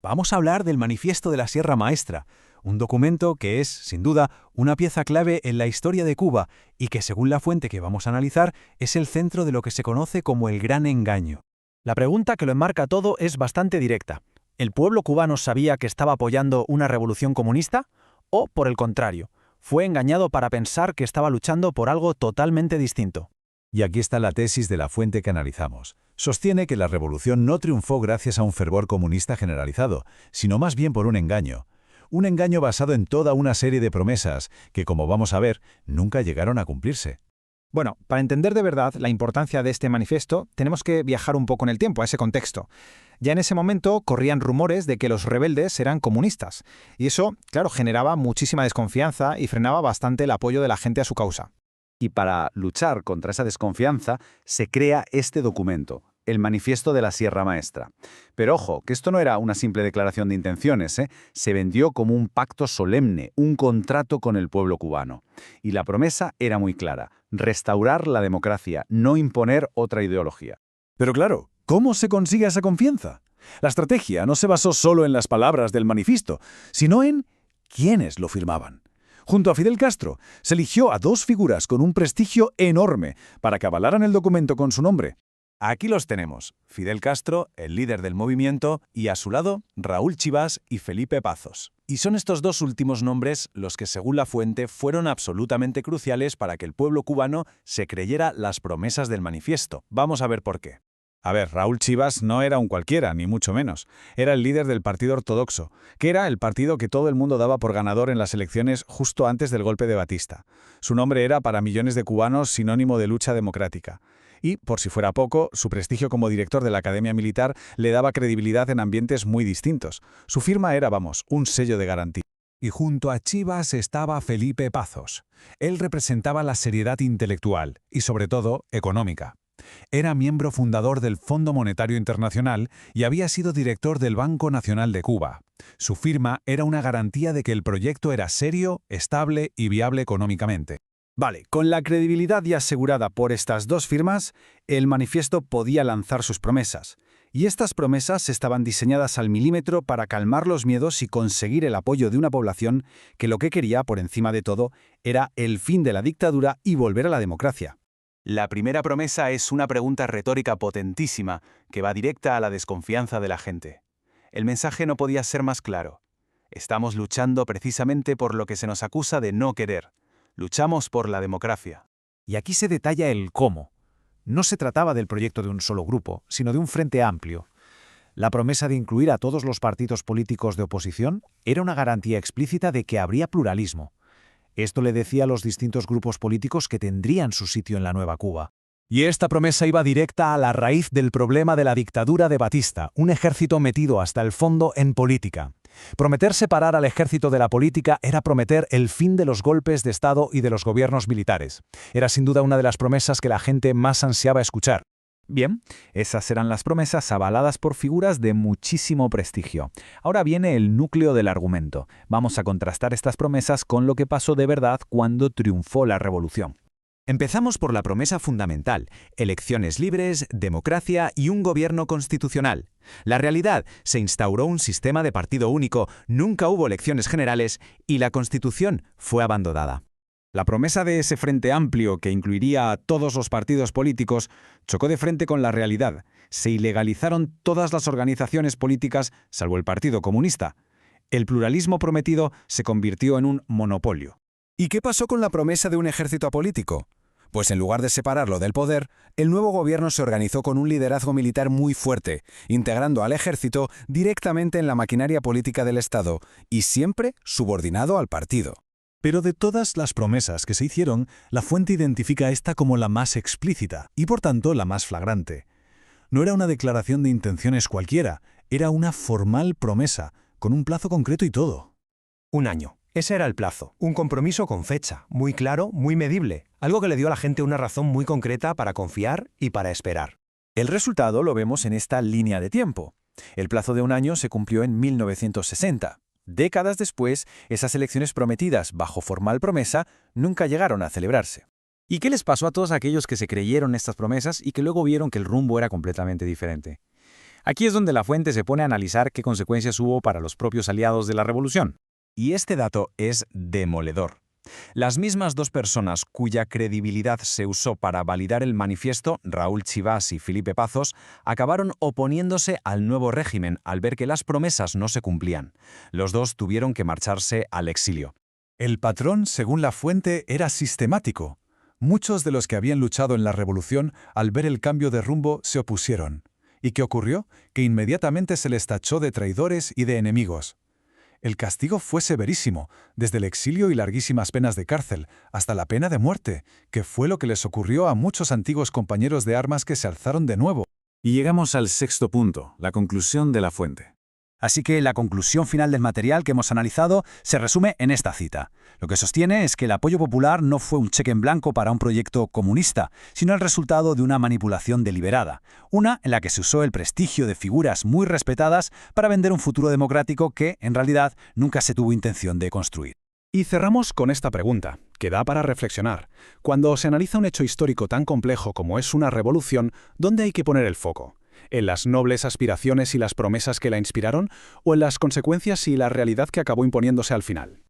Vamos a hablar del Manifiesto de la Sierra Maestra, un documento que es, sin duda, una pieza clave en la historia de Cuba y que, según la fuente que vamos a analizar, es el centro de lo que se conoce como el Gran Engaño. La pregunta que lo enmarca todo es bastante directa. ¿El pueblo cubano sabía que estaba apoyando una revolución comunista? ¿O, por el contrario, fue engañado para pensar que estaba luchando por algo totalmente distinto? Y aquí está la tesis de la fuente que analizamos. Sostiene que la revolución no triunfó gracias a un fervor comunista generalizado, sino más bien por un engaño. Un engaño basado en toda una serie de promesas que, como vamos a ver, nunca llegaron a cumplirse. Bueno, para entender de verdad la importancia de este manifiesto, tenemos que viajar un poco en el tiempo, a ese contexto. Ya en ese momento corrían rumores de que los rebeldes eran comunistas, y eso, claro, generaba muchísima desconfianza y frenaba bastante el apoyo de la gente a su causa. Y para luchar contra esa desconfianza se crea este documento, el Manifiesto de la Sierra Maestra. Pero ojo, que esto no era una simple declaración de intenciones, se vendió como un pacto solemne, un contrato con el pueblo cubano. Y la promesa era muy clara: restaurar la democracia, no imponer otra ideología. Pero claro, ¿cómo se consigue esa confianza? La estrategia no se basó solo en las palabras del manifiesto, sino en quiénes lo firmaban. Junto a Fidel Castro, se eligió a dos figuras con un prestigio enorme para que avalaran el documento con su nombre. Aquí los tenemos: Fidel Castro, el líder del movimiento, y a su lado, Raúl Chivas y Felipe Pazos. Y son estos dos últimos nombres los que, según la fuente, fueron absolutamente cruciales para que el pueblo cubano se creyera las promesas del manifiesto. Vamos a ver por qué. A ver, Raúl Chivas no era un cualquiera, ni mucho menos. Era el líder del Partido Ortodoxo, que era el partido que todo el mundo daba por ganador en las elecciones justo antes del golpe de Batista. Su nombre era para millones de cubanos sinónimo de lucha democrática. Y, por si fuera poco, su prestigio como director de la Academia Militar le daba credibilidad en ambientes muy distintos. Su firma era, un sello de garantía. Y junto a Chivas estaba Felipe Pazos. Él representaba la seriedad intelectual y, sobre todo, económica. Era miembro fundador del Fondo Monetario Internacional y había sido director del Banco Nacional de Cuba. Su firma era una garantía de que el proyecto era serio, estable y viable económicamente. Vale, con la credibilidad ya asegurada por estas dos firmas, el manifiesto podía lanzar sus promesas. Y estas promesas estaban diseñadas al milímetro para calmar los miedos y conseguir el apoyo de una población que lo que quería, por encima de todo, era el fin de la dictadura y volver a la democracia. La primera promesa es una pregunta retórica potentísima que va directa a la desconfianza de la gente. El mensaje no podía ser más claro. Estamos luchando precisamente por lo que se nos acusa de no querer. Luchamos por la democracia. Y aquí se detalla el cómo. No se trataba del proyecto de un solo grupo, sino de un frente amplio. La promesa de incluir a todos los partidos políticos de oposición era una garantía explícita de que habría pluralismo. Esto le decía a los distintos grupos políticos que tendrían su sitio en la nueva Cuba. Y esta promesa iba directa a la raíz del problema de la dictadura de Batista, un ejército metido hasta el fondo en política. Prometer separar al ejército de la política era prometer el fin de los golpes de Estado y de los gobiernos militares. Era sin duda una de las promesas que la gente más ansiaba escuchar. Bien, esas eran las promesas avaladas por figuras de muchísimo prestigio. Ahora viene el núcleo del argumento. Vamos a contrastar estas promesas con lo que pasó de verdad cuando triunfó la revolución. Empezamos por la promesa fundamental: elecciones libres, democracia y un gobierno constitucional. La realidad: se instauró un sistema de partido único, nunca hubo elecciones generales y la Constitución fue abandonada. La promesa de ese frente amplio que incluiría a todos los partidos políticos chocó de frente con la realidad. Se ilegalizaron todas las organizaciones políticas, salvo el Partido Comunista. El pluralismo prometido se convirtió en un monopolio. ¿Y qué pasó con la promesa de un ejército apolítico? Pues en lugar de separarlo del poder, el nuevo gobierno se organizó con un liderazgo militar muy fuerte, integrando al ejército directamente en la maquinaria política del Estado y siempre subordinado al partido. Pero de todas las promesas que se hicieron, la fuente identifica esta como la más explícita y por tanto la más flagrante. No era una declaración de intenciones cualquiera, era una formal promesa, con un plazo concreto y todo. Un año. Ese era el plazo. Un compromiso con fecha, muy claro, muy medible. Algo que le dio a la gente una razón muy concreta para confiar y para esperar. El resultado lo vemos en esta línea de tiempo. El plazo de un año se cumplió en 1960. Décadas después, esas elecciones prometidas bajo formal promesa nunca llegaron a celebrarse. ¿Y qué les pasó a todos aquellos que se creyeron estas promesas y que luego vieron que el rumbo era completamente diferente? Aquí es donde la fuente se pone a analizar qué consecuencias hubo para los propios aliados de la revolución. Y este dato es demoledor. Las mismas dos personas cuya credibilidad se usó para validar el manifiesto, Raúl Chivas y Felipe Pazos, acabaron oponiéndose al nuevo régimen al ver que las promesas no se cumplían. Los dos tuvieron que marcharse al exilio. El patrón, según la fuente, era sistemático. Muchos de los que habían luchado en la revolución, al ver el cambio de rumbo, se opusieron. ¿Y qué ocurrió? Que inmediatamente se les tachó de traidores y de enemigos. El castigo fue severísimo, desde el exilio y larguísimas penas de cárcel, hasta la pena de muerte, que fue lo que les ocurrió a muchos antiguos compañeros de armas que se alzaron de nuevo. Y llegamos al sexto punto, la conclusión de la fuente. Así que la conclusión final del material que hemos analizado se resume en esta cita. Lo que sostiene es que el apoyo popular no fue un cheque en blanco para un proyecto comunista, sino el resultado de una manipulación deliberada, una en la que se usó el prestigio de figuras muy respetadas para vender un futuro democrático que, en realidad, nunca se tuvo intención de construir. Y cerramos con esta pregunta, que da para reflexionar. Cuando se analiza un hecho histórico tan complejo como es una revolución, ¿dónde hay que poner el foco? ¿En las nobles aspiraciones y las promesas que la inspiraron? ¿O en las consecuencias y la realidad que acabó imponiéndose al final?